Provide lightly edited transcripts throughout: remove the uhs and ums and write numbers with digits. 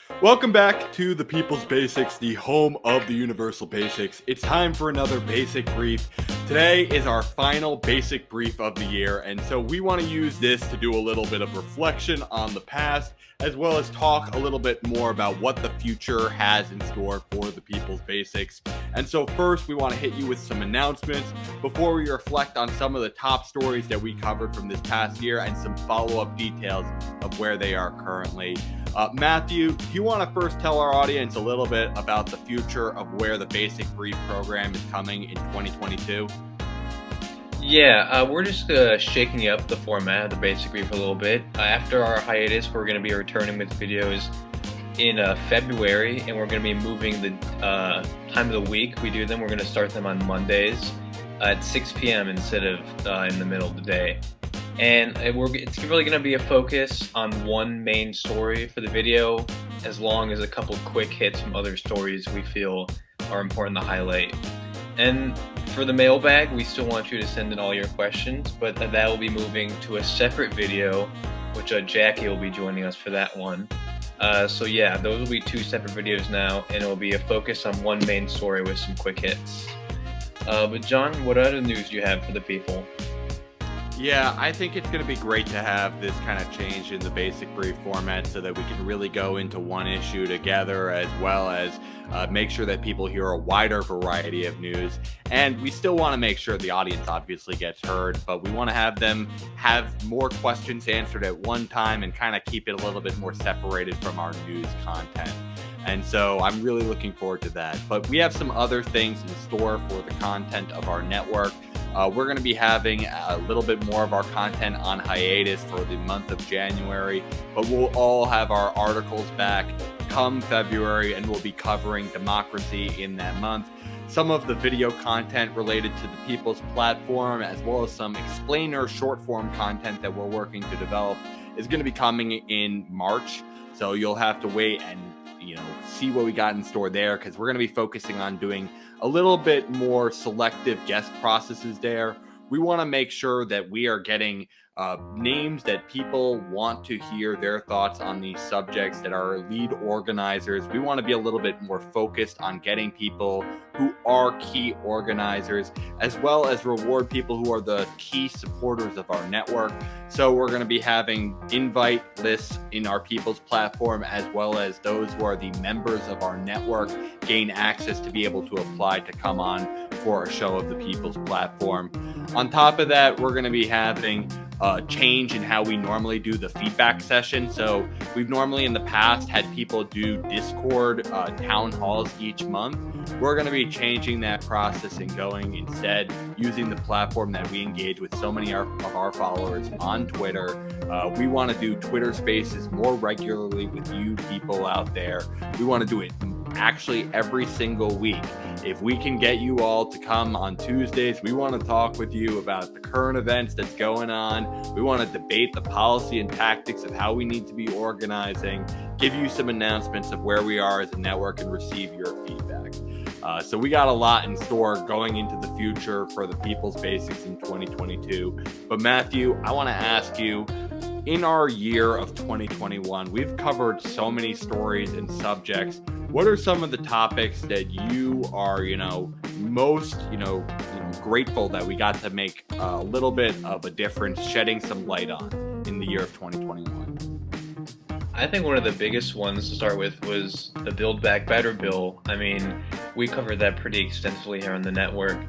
Welcome back to the People's Basics, the home of the Universal Basics. It's time for another basic brief. Today is our final basic brief of the year, and so we want to use this to do a little bit of reflection on the past, as well as talk a little bit more about what the future has in store for the People's Basics. And so first, we want to hit you with some announcements before we reflect on some of the top stories that we covered from this past year and some follow-up details of where they are currently. Matthew, do you want to first tell our audience a little bit about the future of where the Basic Brief program is coming in 2022? Yeah, we're just shaking up the format of the Basic Brief a little bit. After our hiatus, we're going to be returning with videos in February, and we're going to be moving the time of the week we do them. We're going to start them on Mondays at 6 p.m. instead of in the middle of the day. And it's really going to be a focus on one main story for the video, as long as a couple quick hits from other stories we feel are important to highlight. And for the mailbag, we still want you to send in all your questions, but that will be moving to a separate video, which Jackie will be joining us for that one. So yeah, those will be two separate videos now, and it will be a focus on one main story with some quick hits. But John, what other news do you have for the people? Yeah, I think it's going to be great to have this kind of change in the Basic Brief format so that we can really go into one issue together, as well as make sure that people hear a wider variety of news. And we still want to make sure the audience obviously gets heard, but we want to have them have more questions answered at one time and kind of keep it a little bit more separated from our news content. And so I'm really looking forward to that. But we have some other things in store for the content of our network. We're going to be having a little bit more of our content on hiatus for the month of January, but we'll all have our articles back come February, and we'll be covering democracy in that month. Some of the video content related to the People's Platform, as well as some explainer short form content that we're working to develop, is going to be coming in March. So you'll have to wait and see what we got in store there, because we're going to be focusing on doing a little bit more selective guest processes there. We want to make sure that we are getting names that people want to hear their thoughts on these subjects, that are lead organizers. We want to be a little bit more focused on getting people who are key organizers, as well as reward people who are the key supporters of our network. So we're going to be having invite lists in our People's Platform, as well as those who are the members of our network gain access to be able to apply to come on for a show of the People's Platform. On top of that, we're going to be having change in how we normally do the feedback session. So we've normally in the past had people do Discord town halls each month. We're going to be changing that process and going instead using the platform that we engage with so many of our followers on Twitter. We want to do Twitter Spaces more regularly with you people out there. We want to do it actually every single week. If we can get you all to come on Tuesdays, we want to talk with you about the current events that's going on. We want to debate the policy and tactics of how we need to be organizing, give you some announcements of where we are as a network, and receive your feedback. So we got a lot in store going into the future for the People's Basics in 2022. But Matthew, I want to ask you, in our year of 2021, we've covered so many stories and subjects. What are some of the topics that you are, most, grateful that we got to make a little bit of a difference, shedding some light on in the year of 2021? I think one of the biggest ones to start with was the Build Back Better bill. I mean, we covered that pretty extensively here on the network,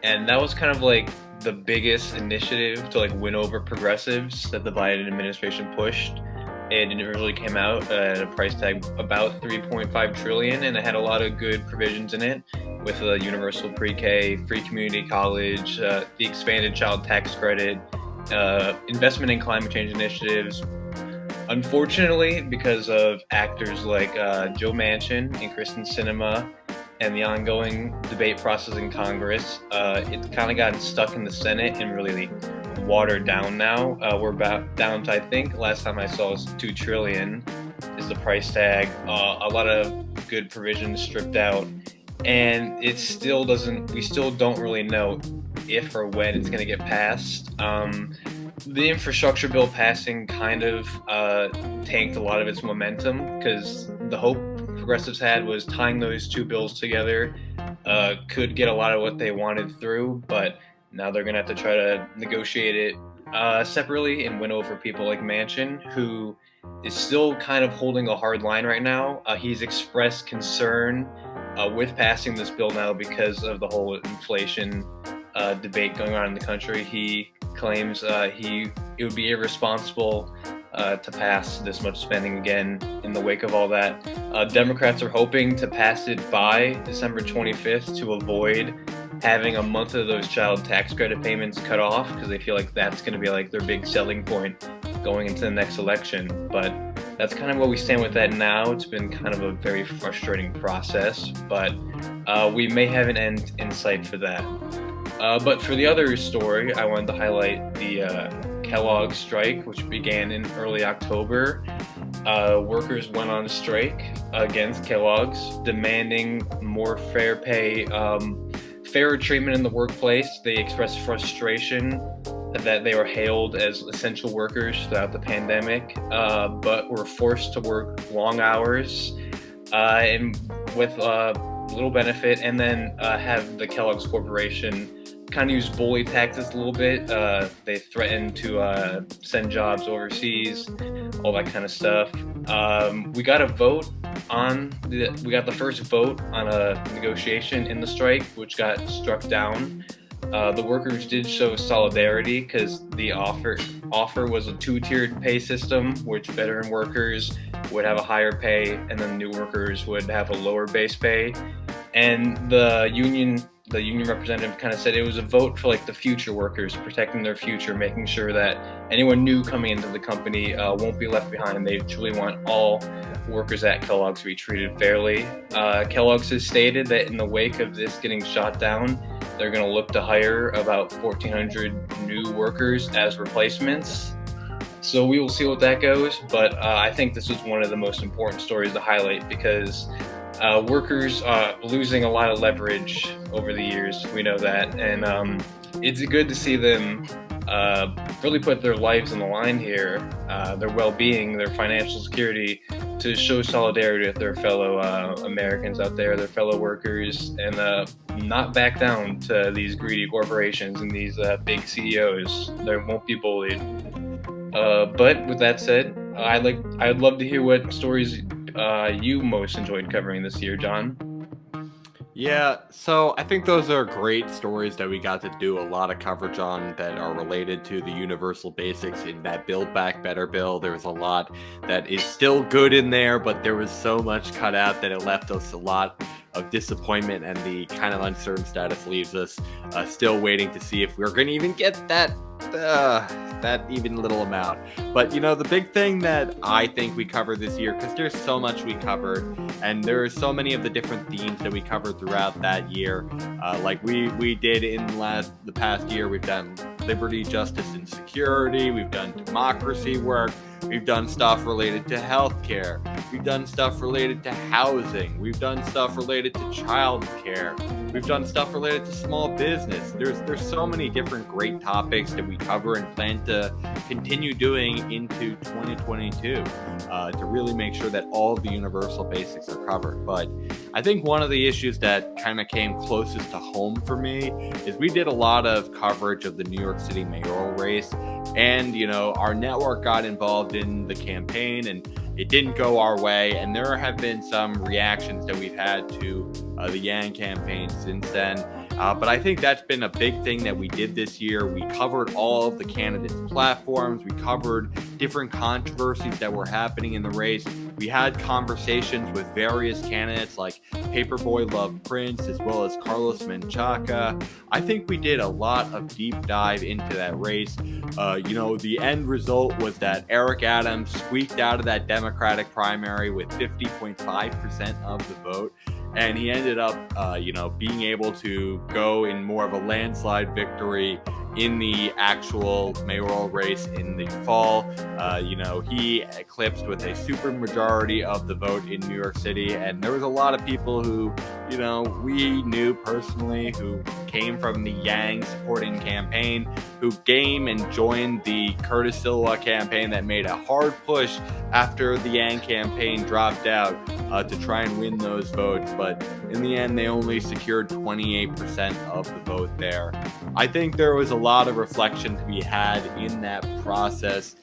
and that was kind of like the biggest initiative to win over progressives that the Biden administration pushed. And it really came out at a price tag about $3.5 trillion, and it had a lot of good provisions in it, with a universal pre-K, free community college, the expanded child tax credit, investment in climate change initiatives. Unfortunately, because of actors like Joe Manchin and Kristen Sinema and the ongoing debate process in Congress, it's kind of gotten stuck in the Senate and really watered down now. We're about down to, I think, last time I saw was $2 trillion is the price tag. A lot of good provisions stripped out, and we still don't really know if or when it's going to get passed. The infrastructure bill passing kind of tanked a lot of its momentum, because the hope progressives had was tying those two bills together could get a lot of what they wanted through, but now they're going to have to try to negotiate it separately and win over people like Manchin, who is still kind of holding a hard line right now. He's expressed concern with passing this bill now because of the whole inflation debate going on in the country. He claims it would be irresponsible to pass this much spending again in the wake of all that. Democrats are hoping to pass it by December 25th to avoid having a month of those child tax credit payments cut off, because they feel like that's going to be like their big selling point going into the next election. But that's kind of where we stand with that now. It's been kind of a very frustrating process, but we may have an end in sight for that. But for the other story, I wanted to highlight the Kellogg strike, which began in early October. Workers went on strike against Kellogg's, demanding more fair pay, fairer treatment in the workplace. They expressed frustration that they were hailed as essential workers throughout the pandemic, but were forced to work long hours and with little benefit, and then have the Kellogg's Corporation kind of use bully tactics a little bit. They threatened to send jobs overseas, all that kind of stuff. We got a vote we got the first vote on a negotiation in the strike, which got struck down. The workers did show solidarity because the offer was a two-tiered pay system, which veteran workers would have a higher pay, and then new workers would have a lower base pay. And the union representative kind of said it was a vote for like the future workers, protecting their future, making sure that anyone new coming into the company won't be left behind. They truly want all workers at Kellogg's to be treated fairly. Kellogg's has stated that in the wake of this getting shot down, they're going to look to hire about 1,400 new workers as replacements. So we will see what that goes, but I think this was one of the most important stories to highlight because workers losing a lot of leverage over the years. We know that, and it's good to see them really put their lives on the line here, their well-being, their financial security, to show solidarity with their fellow Americans out there, their fellow workers, and not back down to these greedy corporations and these big CEOs. They won't be bullied. But with that said, I'd love to hear what stories you most enjoyed covering this year, John. Yeah, so I think those are great stories that we got to do a lot of coverage on that are related to the universal basics in that Build Back Better bill. There was a lot that is still good in there, but there was so much cut out that it left us a lot of disappointment, and the kind of uncertain status leaves us still waiting to see if we're going to even get that even little amount. But the big thing that I think we covered this year, because there's so much we covered, and there are so many of the different themes that we covered throughout that year, like we did in the past year. We've done liberty, justice, and security. We've done democracy work. We've done stuff related to healthcare. We've done stuff related to housing. We've done stuff related to childcare. We've done stuff related to small business. There's so many different great topics that we cover and plan to continue doing into 2022 to really make sure that all of the universal basics are covered. But I think one of the issues that kind of came closest to home for me is we did a lot of coverage of the New York City mayoral race, and our network got involved in the campaign, and it didn't go our way, and there have been some reactions that we've had to the Yang campaign since then. But I think that's been a big thing that we did this year. We covered all of the candidates' platforms. We covered different controversies that were happening in the race. We had conversations with various candidates like Paperboy Love Prince, as well as Carlos Menchaca. I think we did a lot of deep dive into that race. The end result was that Eric Adams squeaked out of that Democratic primary with 50.5% of the vote. And he ended up, being able to go in more of a landslide victory in the actual mayoral race in the fall. He eclipsed with a supermajority of the vote in New York City. And there was a lot of people who, we knew personally, who came from the Yang supporting campaign, who came and joined the Curtis Sliwa campaign that made a hard push after the Yang campaign dropped out, to try and win those votes, but in the end, they only secured 28% of the vote there. I think there was a lot of reflection to be had in that process.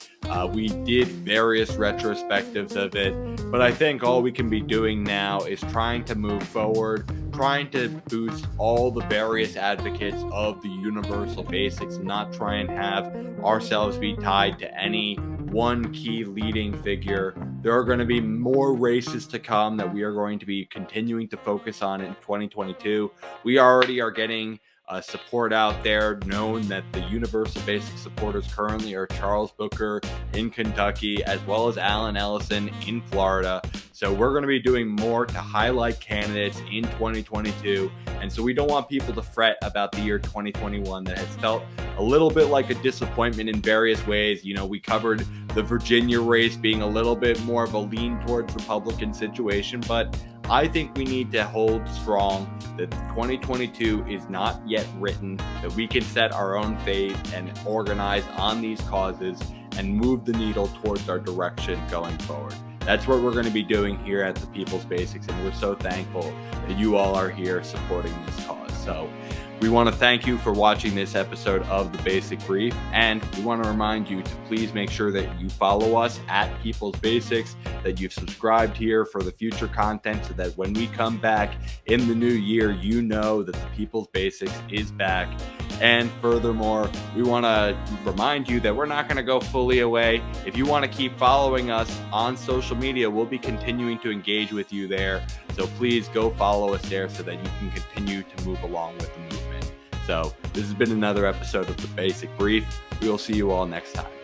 We did various retrospectives of it, but I think all we can be doing now is trying to move forward, trying to boost all the various advocates of the universal basics, not try and have ourselves be tied to any one key leading figure. There are going to be more races to come that we are going to be continuing to focus on in 2022. We already are getting support out there, known that the universal basic supporters currently are Charles Booker in Kentucky, as well as Alan Ellison in Florida. So we're going to be doing more to highlight candidates in 2022. And so we don't want people to fret about the year 2021 that has felt a little bit like a disappointment in various ways. You know, we covered the Virginia race being a little bit more of a lean towards Republican situation, but I think we need to hold strong that 2022 is not yet written, that we can set our own fate and organize on these causes and move the needle towards our direction going forward. That's what we're going to be doing here at the People's Basics, and we're so thankful that you all are here supporting this cause. So we want to thank you for watching this episode of The Basic Brief, and we want to remind you to please make sure that you follow us at People's Basics, that you've subscribed here for the future content so that when we come back in the new year, you know that the People's Basics is back. And furthermore, we want to remind you that we're not going to go fully away. If you want to keep following us on social media, we'll be continuing to engage with you there. So please go follow us there so that you can continue to move along with the movement. So this has been another episode of The Basic Brief. We will see you all next time.